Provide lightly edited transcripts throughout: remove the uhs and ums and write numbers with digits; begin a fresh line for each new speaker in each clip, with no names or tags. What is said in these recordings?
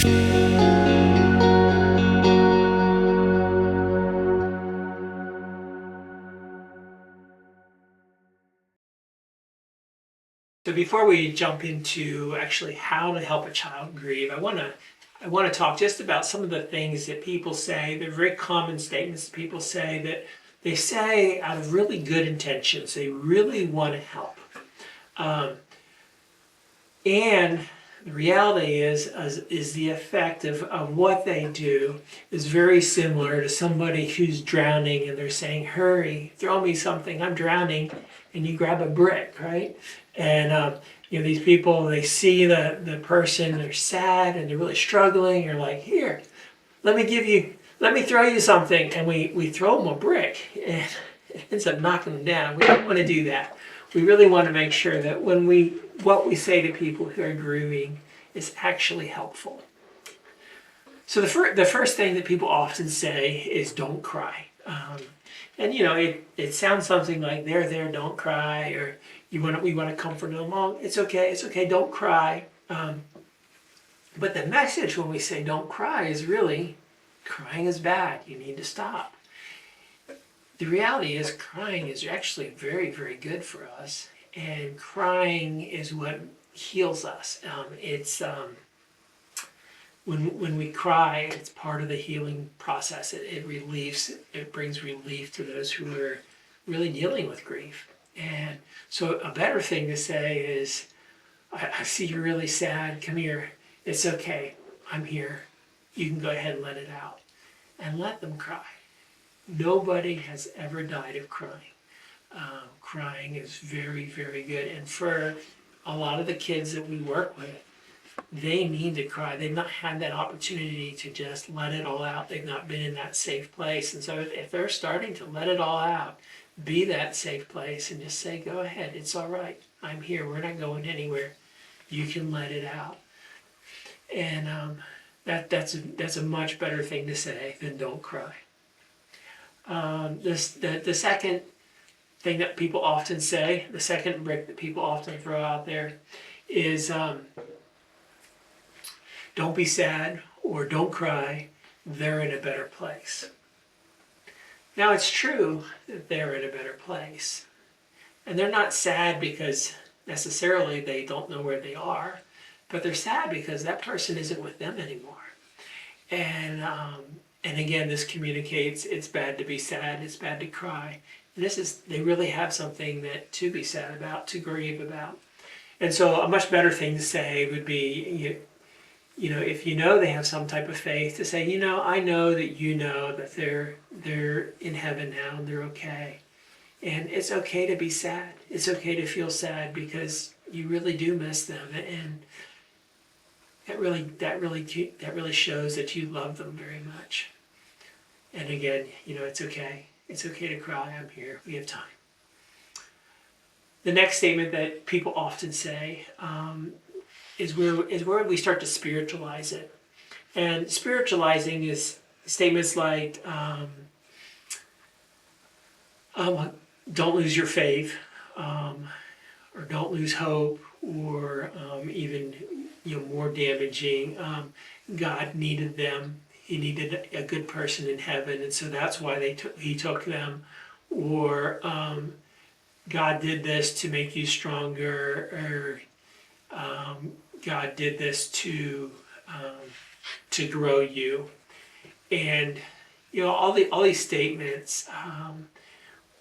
So before we jump into actually how to help a child grieve, I want to talk just about some of the things that people say. They're very common statements that people say that they say out of really good intentions. They really want to help. And the reality is the effect of what they do is very similar to somebody who's drowning and they're saying, hurry, throw me something, I'm drowning, and you grab a brick, right? And these people, they see the person, they're sad and they're really struggling, you're like, here, let me throw you something, and we throw them a brick, and it ends up knocking them down. We don't want to do that. We really want to make sure that what we say to people who are grieving is actually helpful. So the first thing that people often say is don't cry. And it sounds something like they're there, don't cry, or we want to comfort them. Oh, it's okay, don't cry. But the message when we say don't cry is really, crying is bad, you need to stop. The reality is crying is actually very, very good for us, and crying is what heals us. When we cry, it's part of the healing process. It brings relief to those who are really dealing with grief. And so a better thing to say is, I see you're really sad, come here, it's okay, I'm here, you can go ahead and let it out. And let them cry. Nobody has ever died of crying. Crying is very, very good. And for a lot of the kids that we work with, they need to cry. They've not had that opportunity to just let it all out. They've not been in that safe place. And so if they're starting to let it all out, be that safe place and just say, go ahead, it's all right. I'm here, we're not going anywhere. You can let it out. And that's a much better thing to say than don't cry. The second thing that people often say, the second brick that people often throw out there is don't be sad or don't cry, they're in a better place. Now it's true that they're in a better place. And they're not sad because necessarily they don't know where they are, but they're sad because that person isn't with them anymore. And again, this communicates it's bad to be sad, it's bad to cry. And they really have something to be sad about, to grieve about. And so a much better thing to say would be, if you know they have some type of faith, to say, I know that they're in heaven now and they're okay. And it's okay to be sad. It's okay to feel sad because you really do miss them. And that really shows that you love them very much. And again, it's okay. It's okay to cry. I'm here. We have time. The next statement that people often say is where we start to spiritualize it. And spiritualizing is statements like, don't lose your faith, or don't lose hope, or even more damaging, God needed them. He needed a good person in heaven, and so that's why he took them. Or God did this to make you stronger, or God did this to grow you. And all these statements,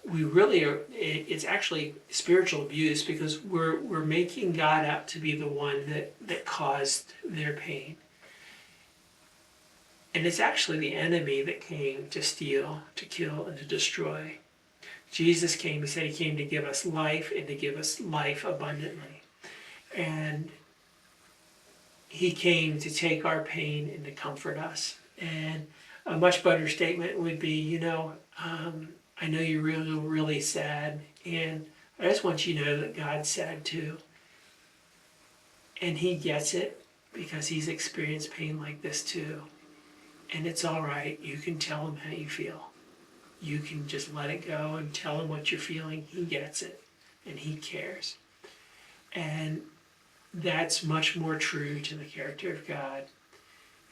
we really are. It's actually spiritual abuse because we're making God out to be the one that caused their pain. And it's actually the enemy that came to steal, to kill, and to destroy. Jesus came, he said he came to give us life and to give us life abundantly. And he came to take our pain and to comfort us. And a much better statement would be, I know you're really, really sad, and I just want you to know that God's sad too. And he gets it because he's experienced pain like this too. And it's all right. You can tell him how you feel. You can just let it go and tell him what you're feeling. He gets it, and he cares. And that's much more true to the character of God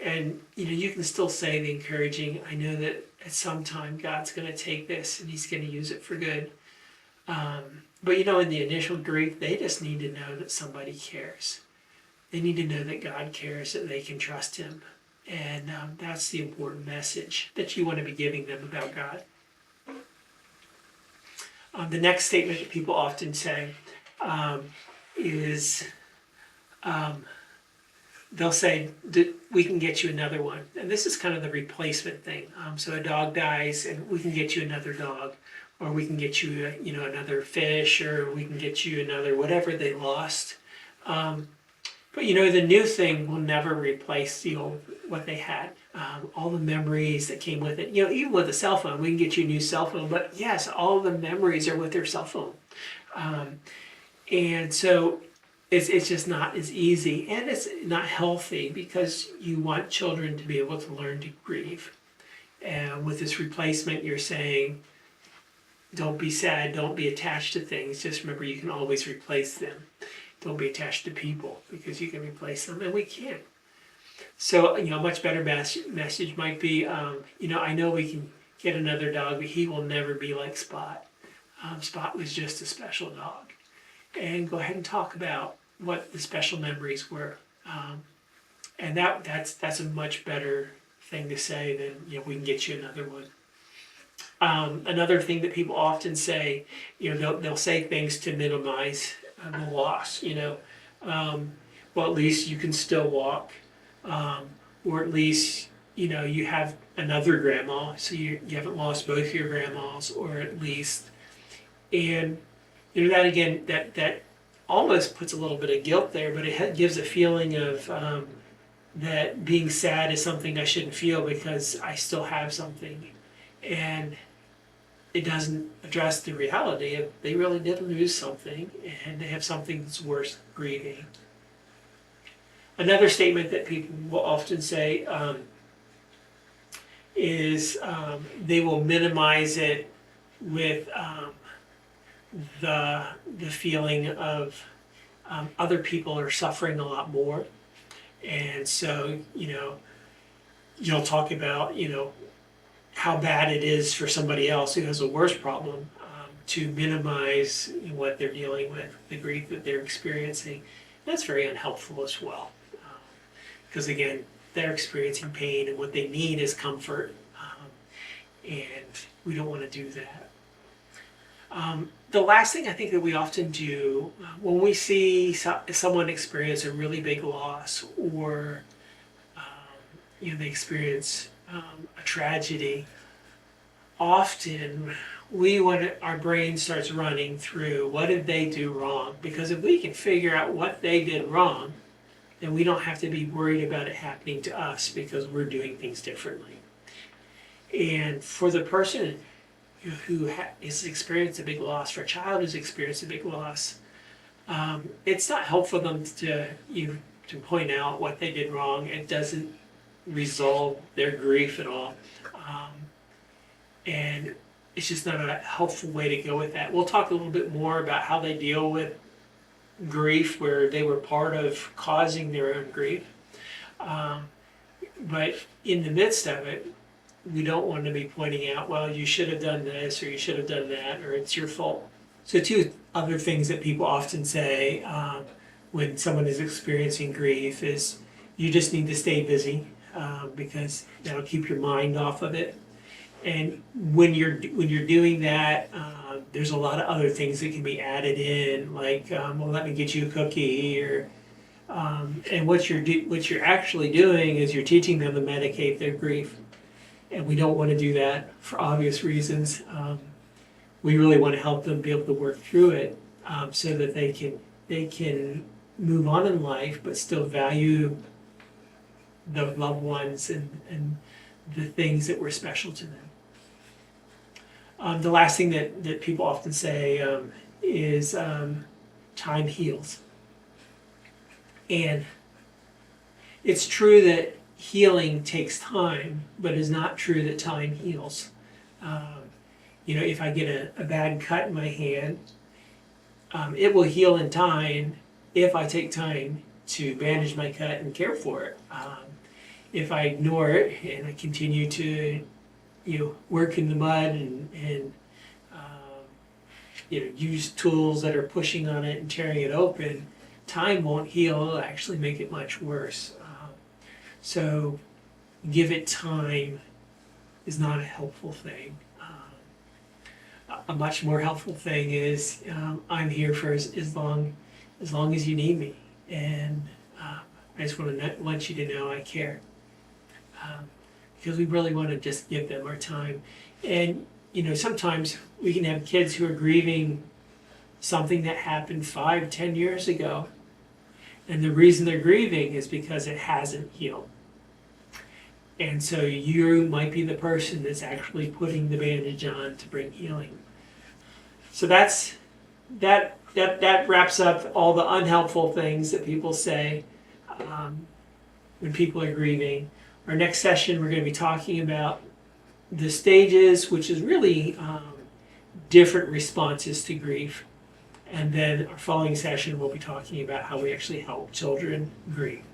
And you can still say the encouraging, I know that at some time God's going to take this and he's going to use it for good. But in the initial grief, they just need to know that somebody cares. They need to know that God cares, that they can trust him. And that's the important message that you want to be giving them about God. The next statement that people often say is, they'll say, we can get you another one. And this is kind of the replacement thing. So a dog dies and we can get you another dog, or we can get you, another fish, or we can get you another whatever they lost. But the new thing will never replace the old, what they had. All the memories that came with it. Even with a cell phone, we can get you a new cell phone. But yes, all the memories are with their cell phone. And so it's just not as easy, and it's not healthy, because you want children to be able to learn to grieve. And with this replacement, you're saying, don't be sad, don't be attached to things. Just remember, you can always replace them. Don't be attached to people, because you can replace them, and we can. So, a much better message might be, I know we can get another dog, but he will never be like Spot. Spot was just a special dog. And go ahead and talk about what the special memories were. And that's a much better thing to say than, we can get you another one. Another thing that people often say, they'll say things to minimize the loss, well, at least you can still walk, or at least, you have another grandma, so you haven't lost both your grandmas, or at least, and that again, that almost puts a little bit of guilt there, but it gives a feeling of that being sad is something I shouldn't feel because I still have something, and it doesn't address the reality of they really did lose something, and they have something that's worth grieving. Another statement that people will often say is they will minimize it with the feeling of other people are suffering a lot more, and so you'll talk about how bad it is for somebody else who has a worse problem, to minimize what they're dealing with, the grief that they're experiencing. That's very unhelpful as well, because again, they're experiencing pain, and what they need is comfort, and we don't want to do that. The last thing I think that we often do when we see someone experience a really big loss, or they experience a tragedy, often our brain starts running through what did they do wrong, because if we can figure out what they did wrong, then we don't have to be worried about it happening to us, because we're doing things differently. And for the person who has experienced a big loss, for a child who's experienced a big loss, it's not helpful for them to point out what they did wrong. It doesn't resolve their grief at all, and it's just not a helpful way to go with that. We'll talk a little bit more about how they deal with grief where they were part of causing their own grief, but in the midst of it, we don't want to be pointing out, well, you should have done this, or you should have done that, or it's your fault. So two other things that people often say when someone is experiencing grief is, you just need to stay busy, because that'll keep your mind off of it. And when you're doing that, there's a lot of other things that can be added in, like, well, let me get you a cookie, or and what you're actually doing is you're teaching them to medicate their grief, and we don't want to do that for obvious reasons. We really want to help them be able to work through it, so that they can move on in life, but still value the loved ones and the things that were special to them. The last thing that people often say is time heals. And it's true that healing takes time, but it's not true that time heals. If I get a bad cut in my hand, it will heal in time if I take time to bandage my cut and care for it. if I ignore it and I continue to, work in the mud and use tools that are pushing on it and tearing it open, time won't heal. It'll actually make it much worse. So give it time is not a helpful thing. A much more helpful thing is I'm here for as long as you need me, and I just want to want you to know I care, because we really want to just give them our time. And sometimes we can have kids who are grieving something that happened 5-10 years ago, and the reason they're grieving is because it hasn't healed. And so you might be the person that's actually putting the bandage on to bring healing. So that wraps up all the unhelpful things that people say when people are grieving. Our next session, we're going to be talking about the stages, which is really different responses to grief. And then our following session, we'll be talking about how we actually help children grieve.